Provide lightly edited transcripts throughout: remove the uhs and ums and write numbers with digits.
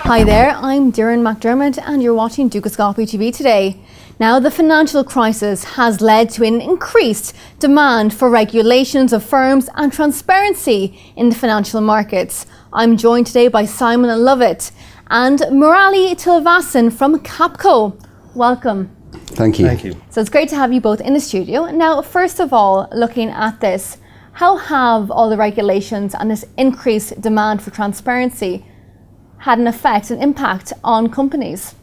Hi there, I'm Doireann McDermott and you're watching Dúchascopy TV today. Now, the financial crisis has led to an increased demand for regulations of firms and transparency in the financial markets. I'm joined today by Simon Lovett and Murali Thillaivasan from CAPCO. Welcome. Thank you. Thank you. So it's great to have you both in the studio. Now, first of all, looking at this, how have all the regulations and this increased demand for transparency had an effect, an impact on companies?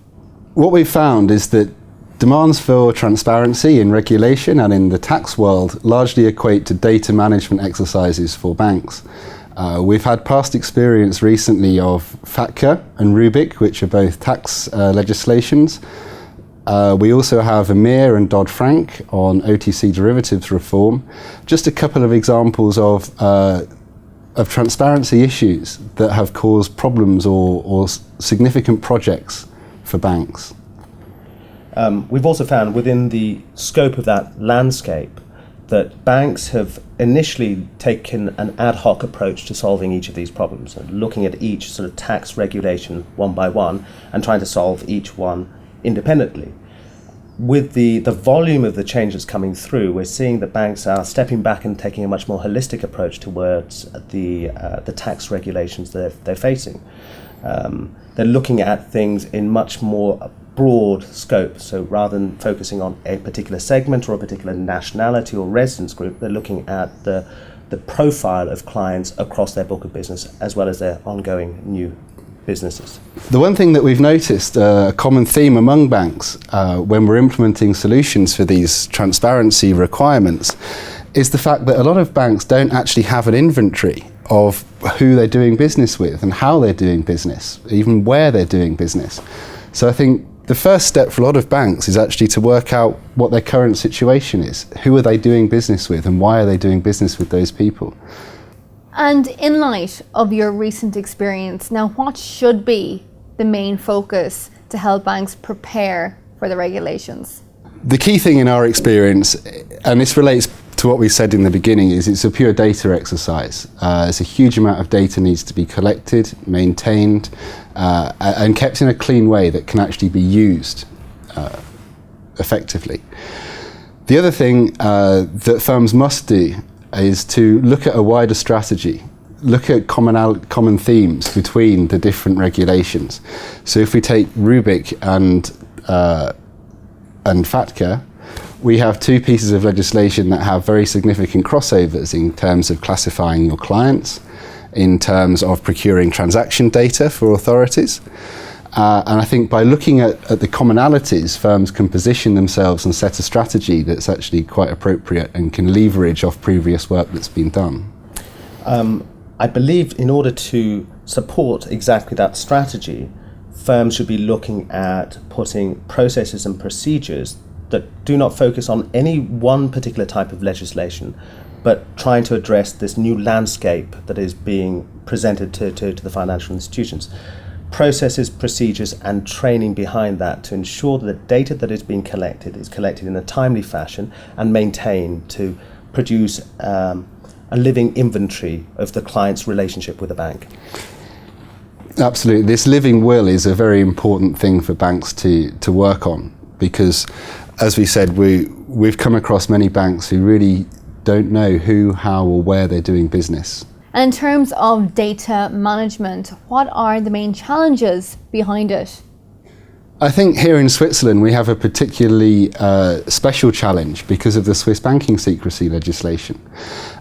What we've found is that demands for transparency in regulation and in the tax world largely equate to data management exercises for banks. We've had past experience recently of FATCA and Rubik, which are both tax legislations. We also have EMIR and Dodd-Frank on OTC derivatives reform. Just a couple of examples of transparency issues that have caused problems or significant projects for banks. We've also found within the scope of that landscape that banks have initially taken an ad hoc approach to solving each of these problems, and looking at each sort of tax regulation one by one and trying to solve each one independently. With the volume of the changes coming through, we're seeing that banks are stepping back and taking a much more holistic approach towards the tax regulations that they're facing. They're looking at things in much more broad scope. So rather than focusing on a particular segment or a particular nationality or residence group, they're looking at the profile of clients across their book of business as well as their ongoing new businesses. The one thing that we've noticed, a common theme among banks when we're implementing solutions for these transparency requirements, is the fact that a lot of banks don't actually have an inventory of who they're doing business with and how they're doing business, even where they're doing business. So I think the first step for a lot of banks is actually to work out what their current situation is. Who are they doing business with and why are they doing business with those people? And in light of your recent experience, now what should be the main focus to help banks prepare for the regulations? The key thing in our experience, and this relates to what we said in the beginning, is it's a pure data exercise. There's a huge amount of data needs to be collected, maintained, and kept in a clean way that can actually be used effectively. The other thing that firms must do is to look at a wider strategy, look at common themes between the different regulations. So if we take Rubik and FATCA, we have two pieces of legislation that have very significant crossovers in terms of classifying your clients, in terms of procuring transaction data for authorities. And I think by looking at the commonalities, firms can position themselves and set a strategy that's actually quite appropriate and can leverage off previous work that's been done. I believe in order to support exactly that strategy, firms should be looking at putting processes and procedures that do not focus on any one particular type of legislation, but trying to address this new landscape that is being presented to the financial institutions. Processes, procedures and training behind that to ensure that the data that is being collected is collected in a timely fashion and maintained to produce a living inventory of the client's relationship with the bank. Absolutely. This living will is a very important thing for banks to work on, because as we said, we've come across many banks who really don't know who, how or where they're doing business. And in terms of data management, what are the main challenges behind it? I think here in Switzerland we have a particularly special challenge because of the Swiss banking secrecy legislation.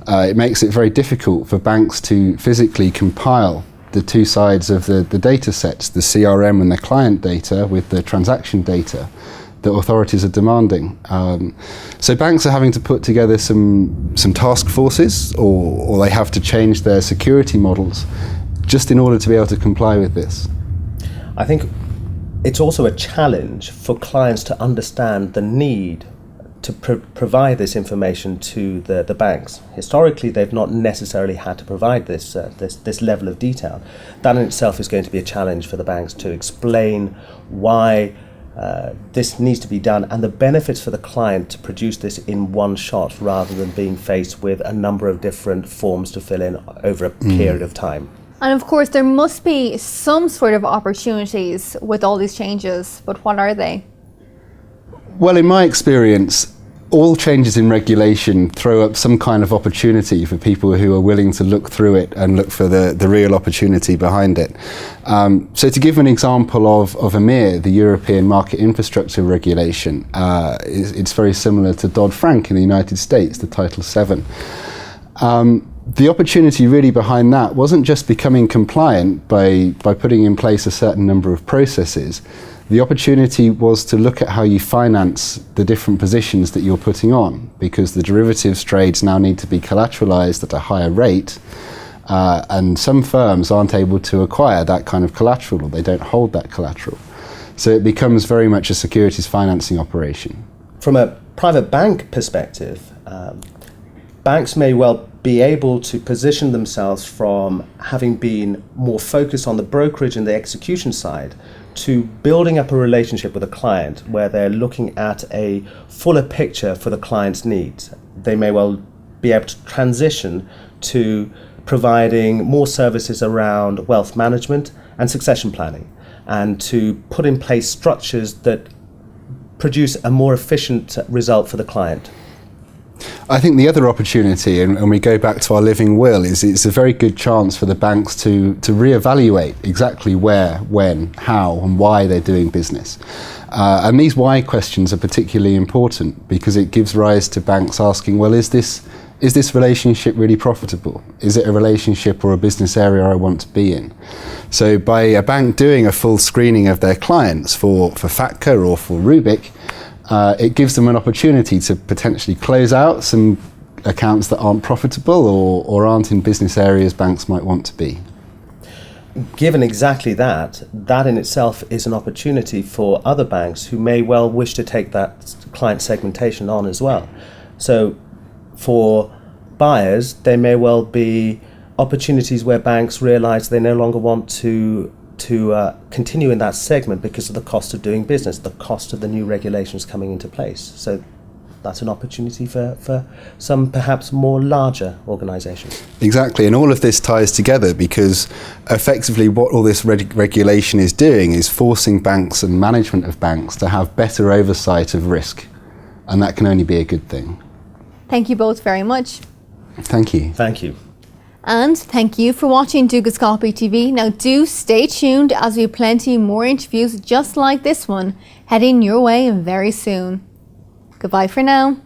It makes it very difficult for banks to physically compile the two sides of the data sets, the CRM and the client data with the transaction data that authorities are demanding. So banks are having to put together some task forces, or they have to change their security models just in order to be able to comply with this. I think it's also a challenge for clients to understand the need to provide this information to the banks. Historically, they've not necessarily had to provide this level of detail. That in itself is going to be a challenge for the banks to explain why this needs to be done and the benefits for the client to produce this in one shot rather than being faced with a number of different forms to fill in over a period of time. And of course, there must be some sort of opportunities with all these changes, but what are they? Well, in my experience, all changes in regulation throw up some kind of opportunity for people who are willing to look through it and look for the real opportunity behind it. So to give an example of EMIR, the European Market Infrastructure Regulation, it's very similar to Dodd-Frank in the United States, the Title VII. The opportunity really behind that wasn't just becoming compliant by putting in place a certain number of processes. The opportunity was to look at how you finance the different positions that you're putting on, because the derivatives trades now need to be collateralized at a higher rate, and some firms aren't able to acquire that kind of collateral, or they don't hold that collateral. So it becomes very much a securities financing operation. From a private bank perspective, banks may well be able to position themselves from having been more focused on the brokerage and the execution side to building up a relationship with a client where they're looking at a fuller picture for the client's needs. They may well be able to transition to providing more services around wealth management and succession planning, and to put in place structures that produce a more efficient result for the client. I think the other opportunity, and we go back to our living will, is it's a very good chance for the banks to reevaluate exactly where, when, how and why they're doing business. And these why questions are particularly important because it gives rise to banks asking, well, is this relationship really profitable? Is it a relationship or a business area I want to be in? So by a bank doing a full screening of their clients for FATCA or for Rubik, it gives them an opportunity to potentially close out some accounts that aren't profitable or aren't in business areas banks might want to be. Given exactly that in itself is an opportunity for other banks who may well wish to take that client segmentation on as well. So for buyers, there may well be opportunities where banks realise they no longer want to continue in that segment because of the cost of doing business, the cost of the new regulations coming into place. So that's an opportunity for some perhaps more larger organisations. Exactly, and all of this ties together because effectively what all this regulation is doing is forcing banks and management of banks to have better oversight of risk, and that can only be a good thing. Thank you both very much. Thank you. Thank you. And thank you for watching Dúchascalpaí TV. Now do stay tuned as we have plenty more interviews just like this one heading your way very soon. Goodbye for now.